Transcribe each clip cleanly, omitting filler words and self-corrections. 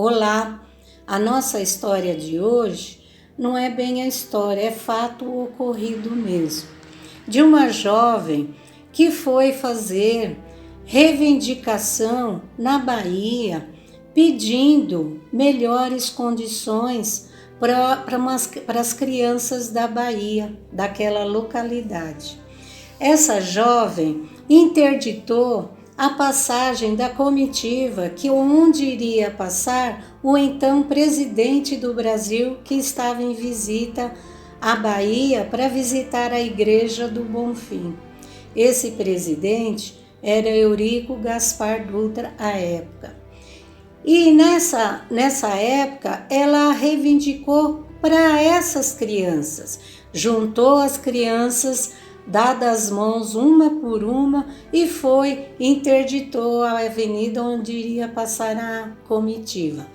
Olá, a nossa história de hoje não é bem a história, é fato ocorrido mesmo. De uma jovem que foi fazer reivindicação na Bahia, pedindo melhores condições para as crianças da Bahia, daquela localidade. Essa jovem interditou a passagem da comitiva que onde iria passar o então presidente do Brasil, que estava em visita à Bahia para visitar a igreja do Bonfim. Esse presidente era Eurico Gaspar Dutra à época. E nessa época ela reivindicou para essas crianças, juntou as crianças dadas as mãos uma por uma e interditou a avenida onde iria passar a comitiva.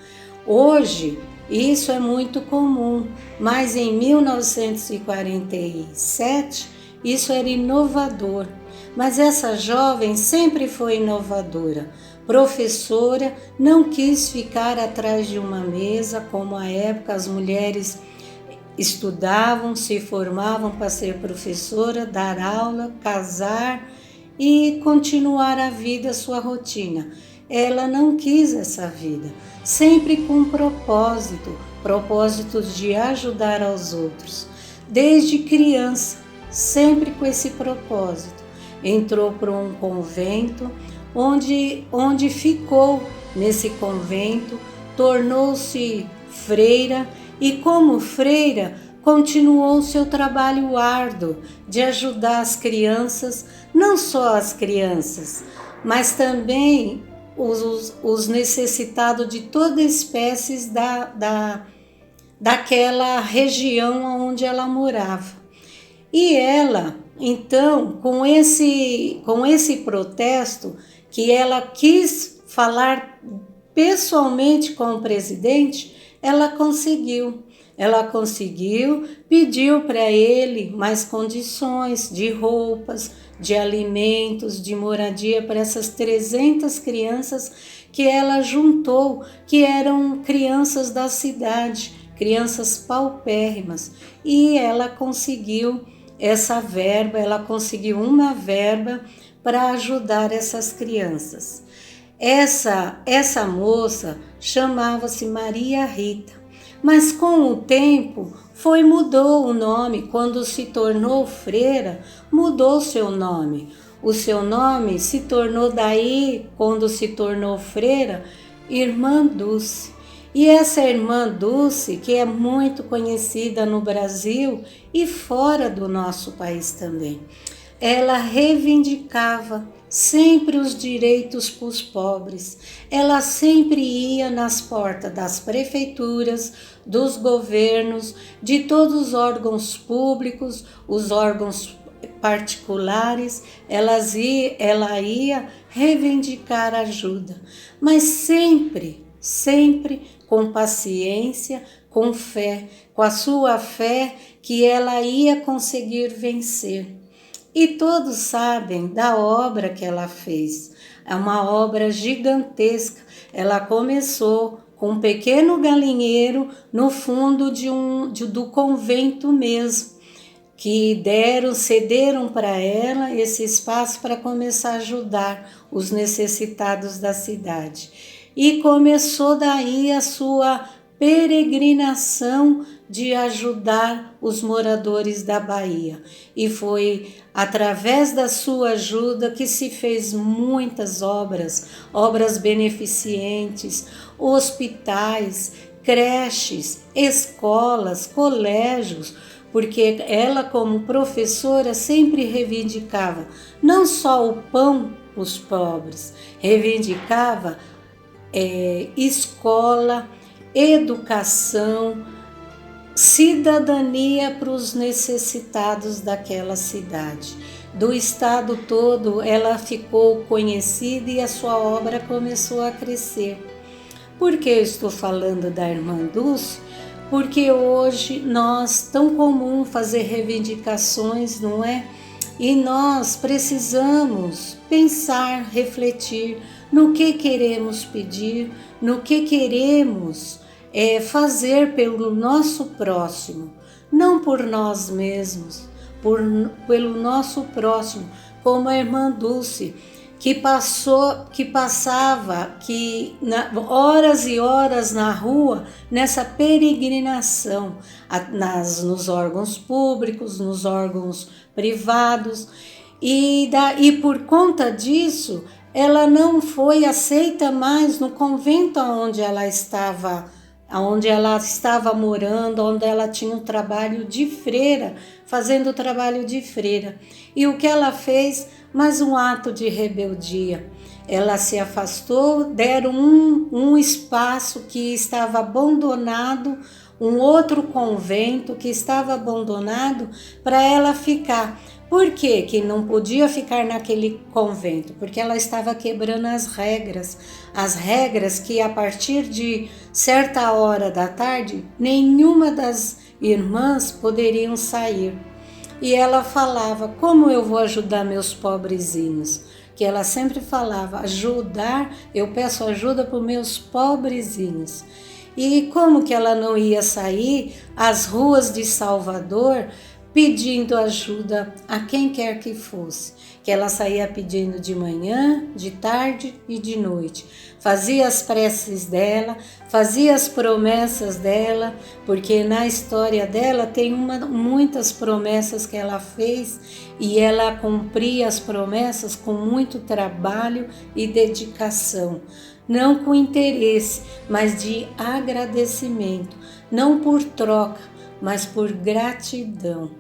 Hoje isso é muito comum, mas em 1947 isso era inovador. Mas essa jovem sempre foi inovadora. Professora, não quis ficar atrás de uma mesa, como à época as mulheres estudavam, se formavam para ser professora, dar aula, casar e continuar a vida, a sua rotina. Ela não quis essa vida, sempre com propósitos de ajudar aos outros. Desde criança, sempre com esse propósito. Entrou para um convento, onde ficou nesse convento, tornou-se freira e, como freira, continuou seu trabalho árduo de ajudar as crianças, não só as crianças, mas também os necessitados de toda espécie daquela região onde ela morava. E ela, então, com esse protesto, que ela quis falar pessoalmente com o presidente, ela conseguiu, pediu para ele mais condições de roupas, de alimentos, de moradia para essas 300 crianças que ela juntou, que eram crianças da cidade, crianças paupérrimas, e ela conseguiu essa verba, ela conseguiu uma verba para ajudar essas crianças. Essa moça chamava-se Maria Rita, mas com o tempo mudou o nome. Quando se tornou freira, mudou seu nome. O seu nome se tornou daí, quando se tornou freira, Irmã Dulce. E essa Irmã Dulce, que é muito conhecida no Brasil e fora do nosso país também, ela reivindicava sempre os direitos para os pobres. Ela sempre ia nas portas das prefeituras, dos governos, de todos os órgãos públicos, os órgãos particulares. Ela ia reivindicar ajuda, mas sempre com paciência, com fé, com a sua fé que ela ia conseguir vencer. E todos sabem da obra que ela fez. É uma obra gigantesca. Ela começou com um pequeno galinheiro no fundo do convento mesmo, que cederam para ela esse espaço para começar a ajudar os necessitados da cidade. E começou daí a sua peregrinação de ajudar os moradores da Bahia. E foi através da sua ajuda que se fez muitas obras beneficentes, hospitais, creches, escolas, colégios, porque ela, como professora, sempre reivindicava não só o pão para os pobres, reivindicava escola, educação, cidadania para os necessitados daquela cidade. Do estado todo ela ficou conhecida e a sua obra começou a crescer. Por que eu estou falando da Irmã Dulce? Porque hoje nós, tão comum fazer reivindicações, não é? E nós precisamos pensar, refletir no que queremos pedir, no que queremos fazer pelo nosso próximo, não por nós mesmos, pelo nosso próximo, como a irmã Dulce, que passava horas e horas na rua nessa peregrinação, nos órgãos públicos, nos órgãos privados, e por conta disso, ela não foi aceita mais no convento onde ela estava morando, onde ela tinha um trabalho de freira, fazendo o trabalho de freira. E o que ela fez? Mais um ato de rebeldia. Ela se afastou, deram um espaço que estava abandonado, um outro convento que estava abandonado para ela ficar. Por quê que não podia ficar naquele convento? Porque ela estava quebrando as regras que a partir de certa hora da tarde, nenhuma das irmãs poderiam sair. E ela falava, como eu vou ajudar meus pobrezinhos? Que ela sempre falava, eu peço ajuda para os meus pobrezinhos. E como que ela não ia sair às ruas de Salvador pedindo ajuda a quem quer que fosse? Que ela saía pedindo de manhã, de tarde e de noite. Fazia as preces dela, fazia as promessas dela, porque na história dela tem muitas promessas que ela fez e ela cumpria as promessas com muito trabalho e dedicação. Não com interesse, mas de agradecimento, não por troca, mas por gratidão.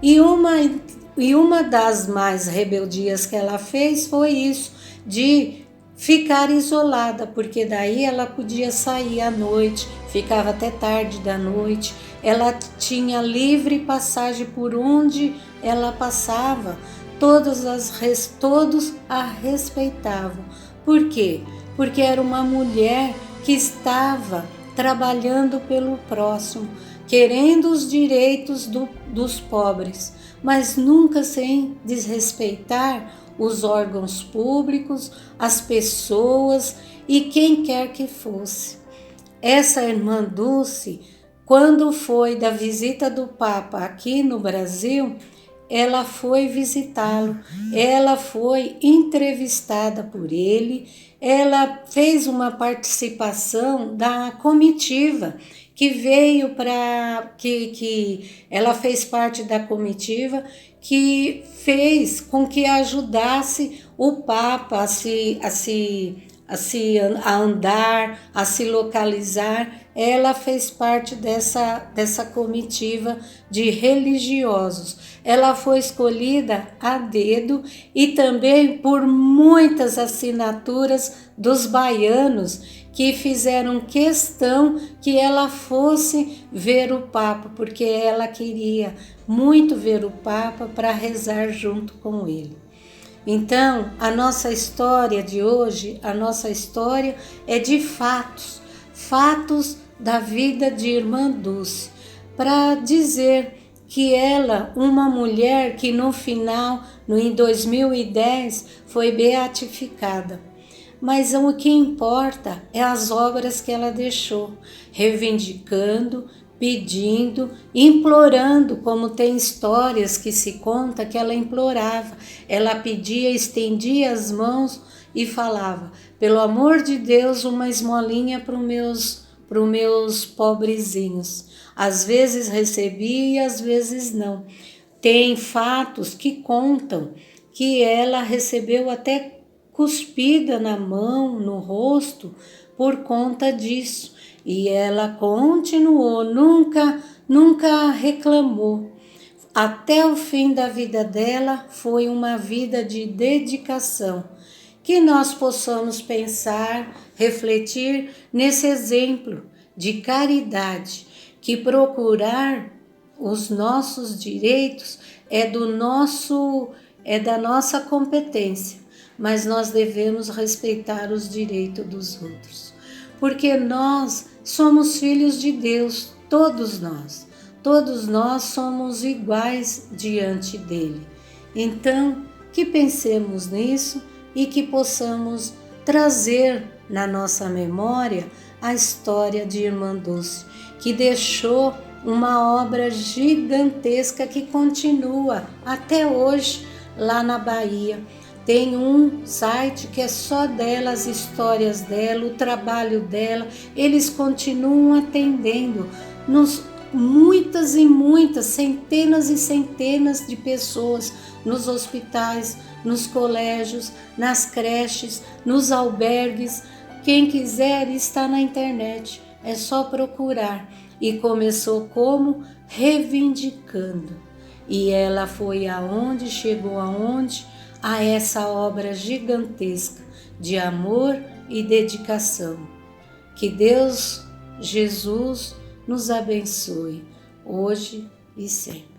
E uma das mais rebeldias que ela fez foi isso, de ficar isolada, porque daí ela podia sair à noite, ficava até tarde da noite, ela tinha livre passagem por onde ela passava, todos a respeitavam. Por quê? Porque era uma mulher que estava trabalhando pelo próximo, querendo os direitos dos pobres, mas nunca sem desrespeitar os órgãos públicos, as pessoas e quem quer que fosse. Essa irmã Dulce, quando foi da visita do Papa aqui no Brasil, ela foi visitá-lo, ela foi entrevistada por ele, ela fez uma participação da comitiva que veio que ela fez parte da comitiva que fez com que ajudasse o Papa a andar, a se localizar. Ela fez parte dessa comitiva de religiosos. Ela foi escolhida a dedo e também por muitas assinaturas dos baianos que fizeram questão que ela fosse ver o Papa, porque ela queria muito ver o Papa para rezar junto com ele. Então, a nossa história de hoje, a nossa história é de fatos da vida de Irmã Dulce, para dizer que ela, uma mulher que no final, em 2010, foi beatificada. Mas o que importa é as obras que ela deixou, reivindicando, pedindo, implorando, como tem histórias que se conta que ela implorava, ela pedia, estendia as mãos e falava, pelo amor de Deus, uma esmolinha para os meus pobrezinhos. Às vezes recebia e às vezes não. Tem fatos que contam que ela recebeu até cuspida na mão, no rosto, por conta disso. E ela continuou, nunca reclamou. Até o fim da vida dela foi uma vida de dedicação. Que nós possamos pensar, refletir nesse exemplo de caridade, que procurar os nossos direitos é da nossa competência, mas nós devemos respeitar os direitos dos outros. Porque nós somos filhos de Deus, todos nós somos iguais diante dele. Então, que pensemos nisso e que possamos trazer na nossa memória a história de Irmã Dulce, que deixou uma obra gigantesca que continua até hoje lá na Bahia. Tem um site que é só dela, as histórias dela, o trabalho dela. Eles continuam atendendo muitas e muitas, centenas e centenas de pessoas nos hospitais, nos colégios, nas creches, nos albergues. Quem quiser está na internet, é só procurar. E começou como? Reivindicando. E ela foi aonde, chegou aonde? A essa obra gigantesca de amor e dedicação. Que Deus, Jesus, nos abençoe, hoje e sempre.